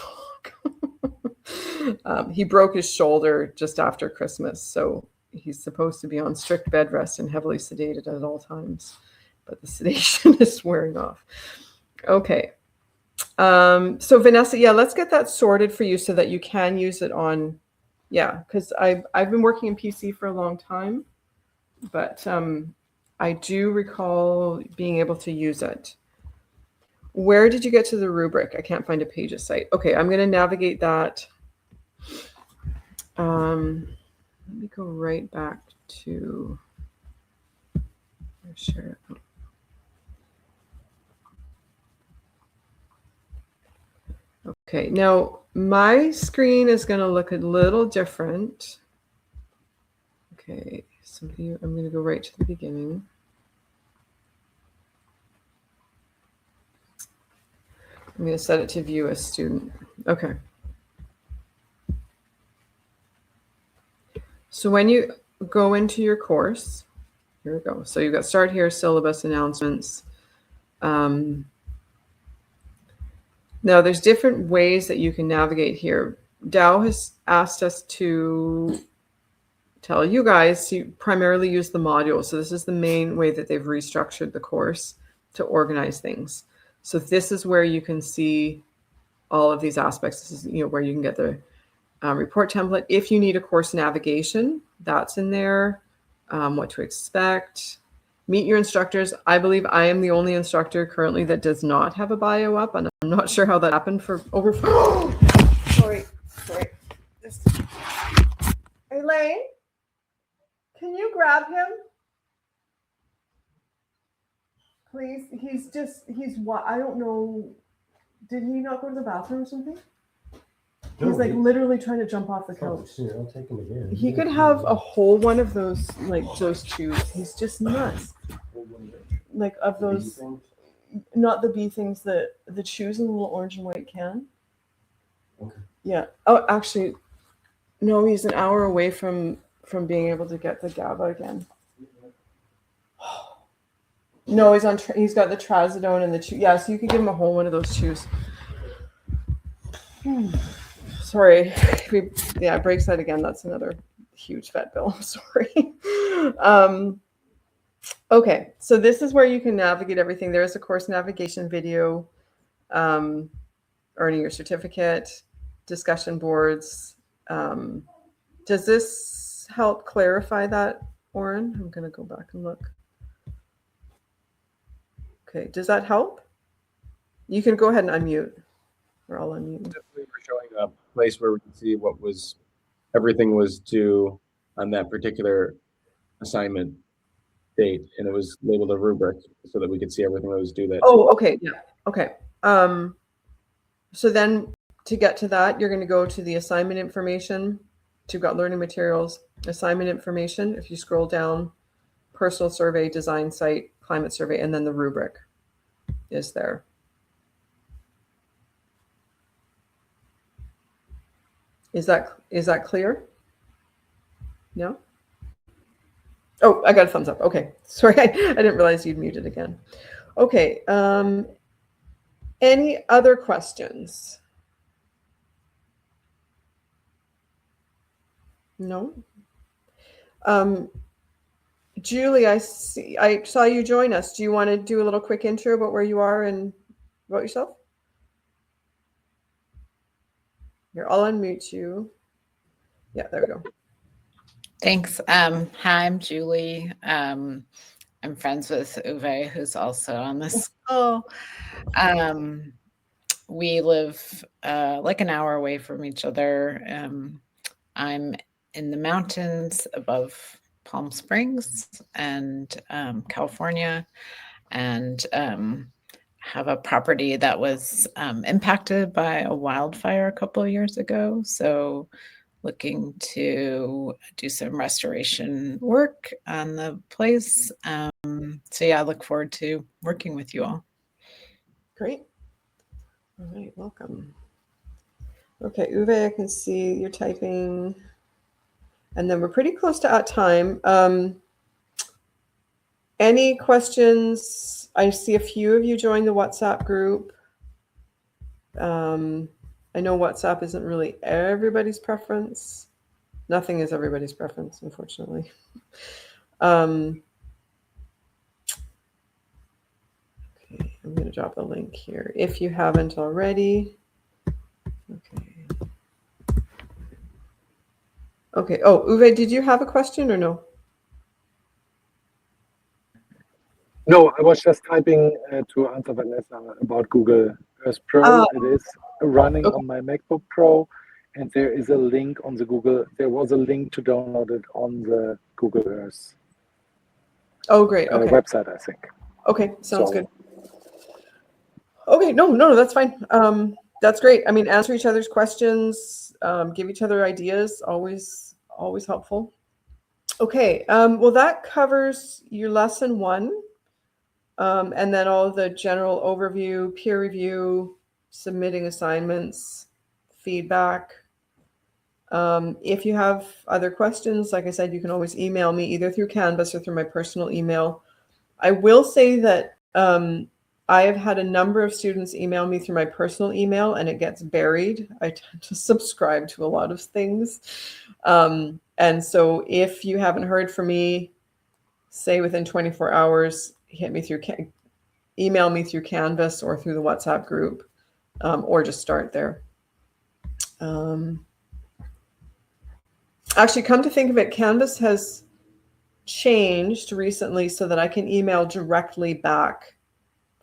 dog. He broke his shoulder just after Christmas, so he's supposed to be on strict bed rest and heavily sedated at all times, but the sedation is wearing off. Okay. So Vanessa, yeah, let's get that sorted for you so that you can use it on, yeah, because I've been working in PC for a long time, but I do recall being able to use it. Where did you get to the rubric? I can't find a Pages site. Okay, I'm going to navigate that. Let me go right back to share. Okay, now my screen is going to look a little different. Okay, so I'm going to go right to the beginning. I'm going to set it to view as student. Okay. So when you go into your course, here we go. So you've got start here, syllabus, announcements. Now there's different ways that you can navigate here. Dow has asked us to tell you guys to primarily use the modules. So this is the main way that they've restructured the course to organize things. So this is where you can see all of these aspects. This is where you can get the report template. If you need a course navigation, that's in there. What to expect. Meet your instructors. I believe I am the only instructor currently that does not have a bio up, and I'm not sure how that happened for over. Sorry. Elaine, can you grab him? Please, he's what? I don't know. Did he not go to the bathroom or something? No, He's literally trying to jump off the couch. Here, I'll take him again. He could have a whole one of those, those chews. He's just nuts. Of those, not the bee things, the chews in the little orange and white can. Okay. Yeah. Oh, actually, no, he's an hour away from being able to get the GABA again. No, he's got the trazodone and the chew. Yeah, so you could give him a whole one of those chews. Sorry. Yeah, breaks that again. That's another huge vet bill. Sorry. Okay, so this is where you can navigate everything. There is a course navigation video, earning your certificate. discussion boards. Does this help clarify that, Oren? I'm going to go back and look. Okay, does that help? You can go ahead and unmute. We're all unmuted. Definitely we're showing a place where we can see what was everything was due on that particular assignment date, and it was labeled a rubric so that we could see everything that was due that. Oh, okay, yeah, okay. So then to get to that, you're going to go to the assignment information. So you've got learning materials, assignment information. If you scroll down, personal survey, design site, climate survey, and then the rubric is there. Is that clear? No? Oh, I got a thumbs up. Okay. Sorry, I didn't realize you'd muted again. Okay. Any other questions? No? Julie, I saw you join us. Do you want to do a little quick intro about where you are and about yourself? Here, I'll unmute you. Yeah, there we go. Thanks. Hi, I'm Julie. I'm friends with Uwe, who's also on this call. We live like an hour away from each other. I'm in the mountains above Palm Springs and California, and have a property that was impacted by a wildfire a couple of years ago. So looking to do some restoration work on the place. So yeah, I look forward to working with you all. Great. All right, welcome. Okay, Uwe, I can see you're typing. And then we're pretty close to at time. Any questions? I see a few of you joined the WhatsApp group. I know WhatsApp isn't really everybody's preference. Nothing is everybody's preference, unfortunately. Okay, I'm going to drop a link here if you haven't already. Okay. Okay. Oh, Uwe, did you have a question or no? No, I was just typing to answer Vanessa about Google Earth Pro. It is running on my MacBook Pro, and there is a link on the Google. There was a link to download it on the Google Earth. Oh, great. Okay. Website, I think. Okay, sounds good. Okay, no, that's fine. That's great. I mean, answer each other's questions, give each other ideas. Always helpful. Okay. Well, that covers your lesson 1. And then all the general overview, peer review, submitting assignments, feedback. If you have other questions, like I said, you can always email me either through Canvas or through my personal email. I will say that I have had a number of students email me through my personal email and it gets buried. I tend to subscribe to a lot of things. And so if you haven't heard from me, say within 24 hours, email me through Canvas or through the WhatsApp group, or just start there. Actually, come to think of it, Canvas has changed recently so that I can email directly back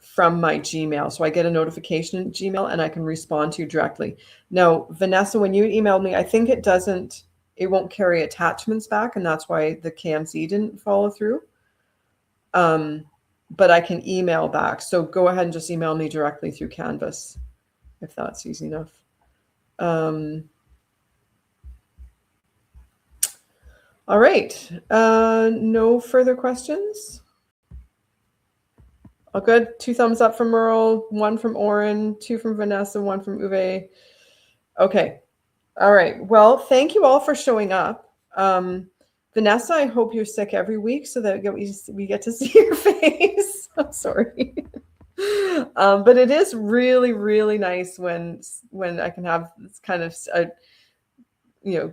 from my Gmail. So I get a notification in Gmail and I can respond to you directly. Now, Vanessa, when you emailed me, I think it won't carry attachments back, and that's why the KMZ didn't follow through. But I can email back. So go ahead and just email me directly through Canvas if that's easy enough. All right. No further questions? All good. 2 thumbs up from Merle, 1 from Oren, 2 from Vanessa, 1 from Uwe. Okay. All right. Well, thank you all for showing up. Vanessa, I hope you're sick every week so that we get to see your face. I'm sorry. But it is really, really nice when I can have this kind of a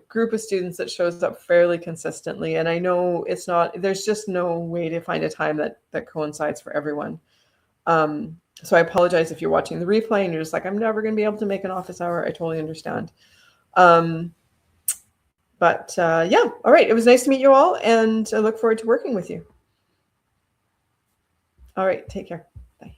group of students that shows up fairly consistently. And I know there's just no way to find a time that coincides for everyone. So I apologize if you're watching the replay and you're just like, I'm never going to be able to make an office hour. I totally understand. But yeah, all right. It was nice to meet you all, and I look forward to working with you. All right. Take care. Bye.